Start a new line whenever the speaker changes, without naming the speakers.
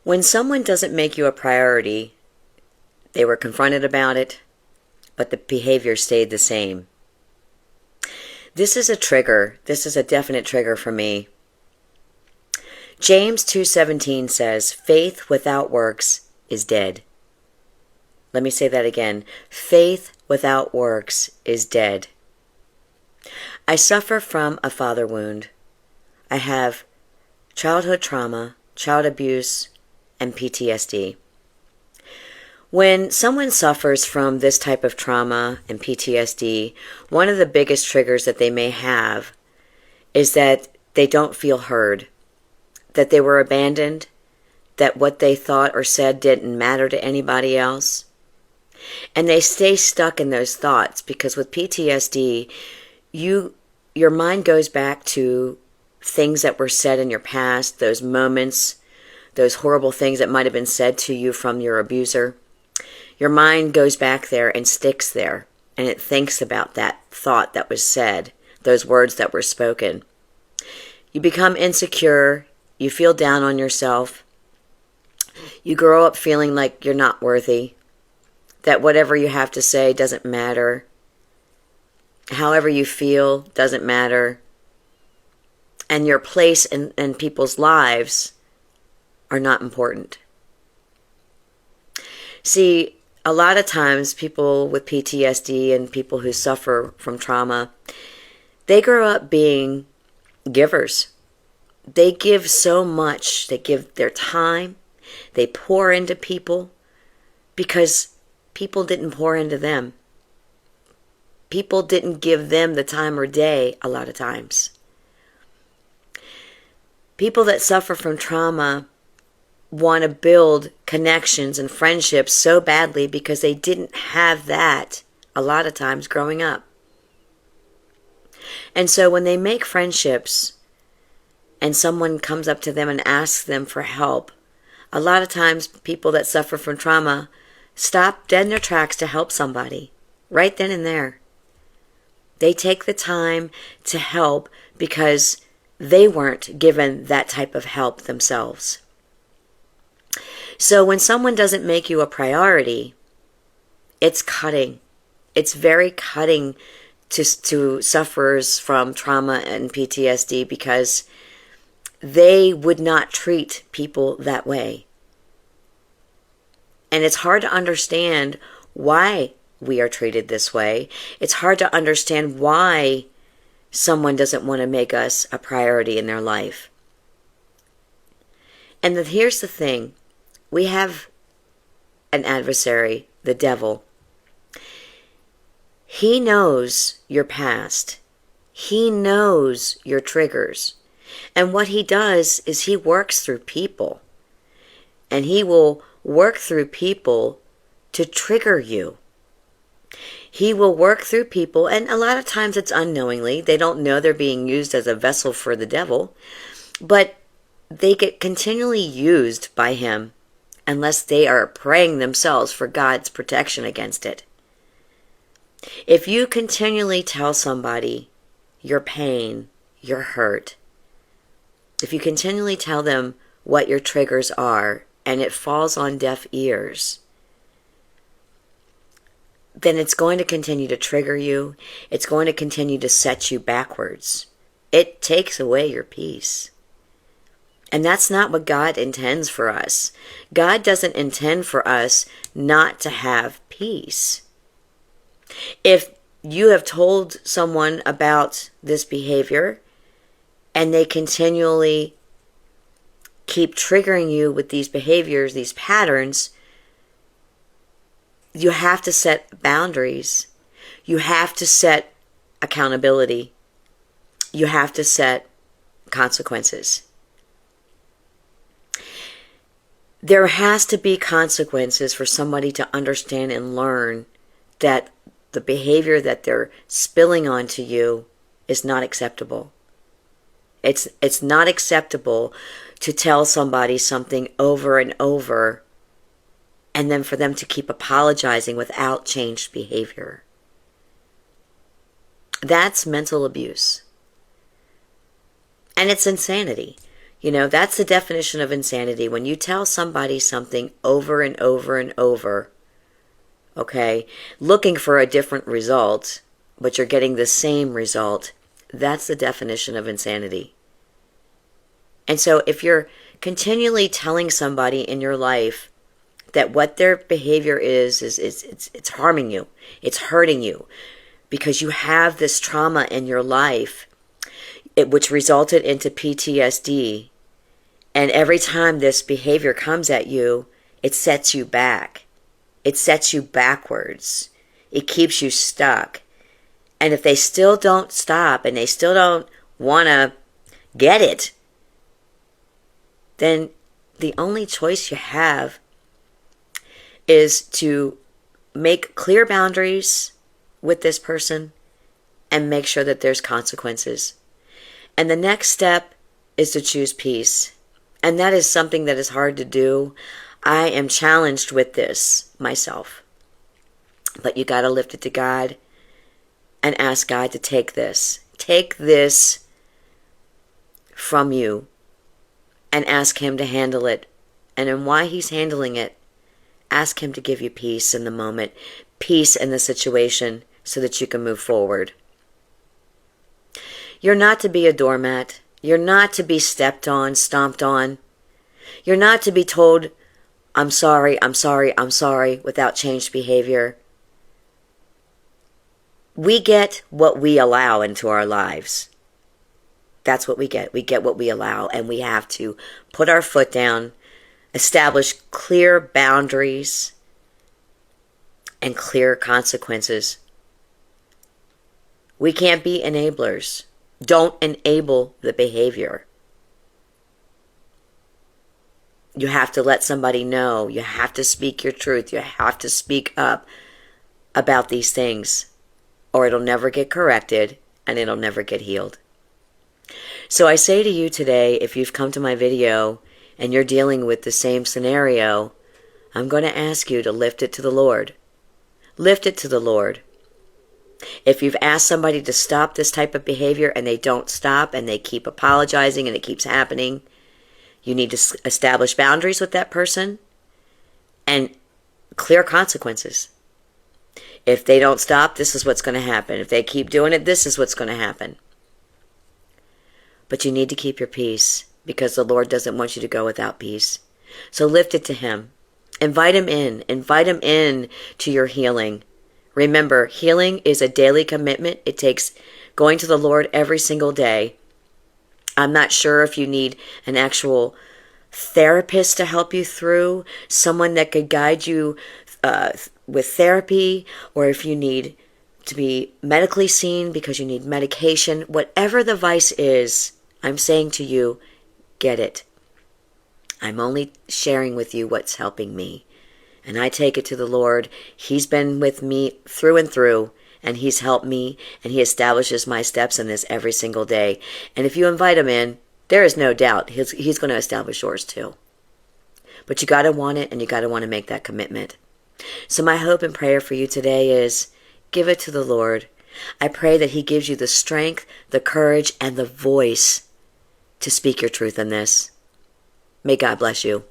When someone doesn't make you a priority, they were confronted about it, but the behavior stayed the same. This is a trigger. This is a definite trigger for me. James 2:17 says, faith without works is dead. Let me say that again. Faith without works is dead. I suffer from a father wound. I have childhood trauma, child abuse, and PTSD. When someone suffers from this type of trauma and PTSD, one of the biggest triggers that they may have is that they don't feel heard, that they were abandoned, that what they thought or said didn't matter to anybody else. And they stay stuck in those thoughts because with PTSD, your mind goes back to things that were said in your past, those moments, those horrible things that might have been said to you from your abuser. Your mind goes back there and sticks there, and it thinks about that thought that was said, those words that were spoken. You become insecure, you feel down on yourself, you grow up feeling like you're not worthy, that whatever you have to say doesn't matter, however you feel doesn't matter, and your place in people's lives are not important. See, a lot of times people with PTSD and people who suffer from trauma, they grow up being givers. They give so much. They give their time. They pour into people because people didn't pour into them. People didn't give them the time or day a lot of times. People that suffer from trauma want to build connections and friendships so badly because they didn't have that a lot of times growing up. And so when they make friendships and someone comes up to them and asks them for help, a lot of times people that suffer from trauma stop dead in their tracks to help somebody right then and there. They take the time to help because they weren't given that type of help themselves. So when someone doesn't make you a priority, it's cutting. It's very cutting to sufferers from trauma and PTSD because they would not treat people that way. And it's hard to understand why we are treated this way. It's hard to understand why someone doesn't want to make us a priority in their life. And here's the thing. We have an adversary, the devil. He knows your past. He knows your triggers. And what he does is he works through people. And he will work through people to trigger you. He will work through people, and a lot of times it's unknowingly. They don't know they're being used as a vessel for the devil. But they get continually used by him unless they are praying themselves for God's protection against it. If you continually tell somebody your pain, your hurt, if you continually tell them what your triggers are and it falls on deaf ears, then it's going to continue to trigger you. It's going to continue to set you backwards. It takes away your peace. And that's not what God intends for us. God doesn't intend for us not to have peace. If you have told someone about this behavior and they continually keep triggering you with these behaviors, these patterns, you have to set boundaries. You have to set accountability. You have to set consequences. There has to be consequences for somebody to understand and learn that the behavior that they're spilling onto you is not acceptable. It's not acceptable to tell somebody something over and over and then for them to keep apologizing without changed behavior. That's mental abuse. And it's insanity. That's the definition of insanity. When you tell somebody something over and over and over, okay, looking for a different result, but you're getting the same result, that's the definition of insanity. And so if you're continually telling somebody in your life that what their behavior is it's harming you, it's hurting you, because you have this trauma in your life, which resulted into PTSD, and every time this behavior comes at you, it sets you back. It sets you backwards. It keeps you stuck. And if they still don't stop and they still don't want to get it, then the only choice you have is to make clear boundaries with this person and make sure that there's consequences. And the next step is to choose peace. And that is something that is hard to do. I am challenged with this myself. But you got to lift it to God and ask God to take this. Take this from you and ask Him to handle it. And in why He's handling it, ask Him to give you peace in the moment, peace in the situation, so that you can move forward. You're not to be a doormat. You're not to be stepped on, stomped on. You're not to be told, I'm sorry, I'm sorry, I'm sorry, without changed behavior. We get what we allow into our lives. That's what we get. We get what we allow, and we have to put our foot down, establish clear boundaries and clear consequences. We can't be enablers. Don't enable the behavior. You have to let somebody know. You have to speak your truth. You have to speak up about these things, or it'll never get corrected and it'll never get healed. So I say to you today, if you've come to my video and you're dealing with the same scenario, I'm going to ask you to lift it to the Lord. Lift it to the Lord. If you've asked somebody to stop this type of behavior and they don't stop and they keep apologizing and it keeps happening, you need to establish boundaries with that person and clear consequences. If they don't stop, this is what's going to happen. If they keep doing it, this is what's going to happen. But you need to keep your peace, because the Lord doesn't want you to go without peace. So lift it to Him. Invite Him in. Invite Him in to your healing. Remember, healing is a daily commitment. It takes going to the Lord every single day. I'm not sure if you need an actual therapist to help you through, someone that could guide you with therapy, or if you need to be medically seen because you need medication. Whatever the vice is, I'm saying to you, get it. I'm only sharing with you what's helping me. And I take it to the Lord. He's been with me through and through, and He's helped me, and He establishes my steps in this every single day. And if you invite Him in, there is no doubt He's going to establish yours too. But you got to want it, and you got to want to make that commitment. So my hope and prayer for you today is, give it to the Lord. I pray that He gives you the strength, the courage, and the voice to speak your truth in this. May God bless you.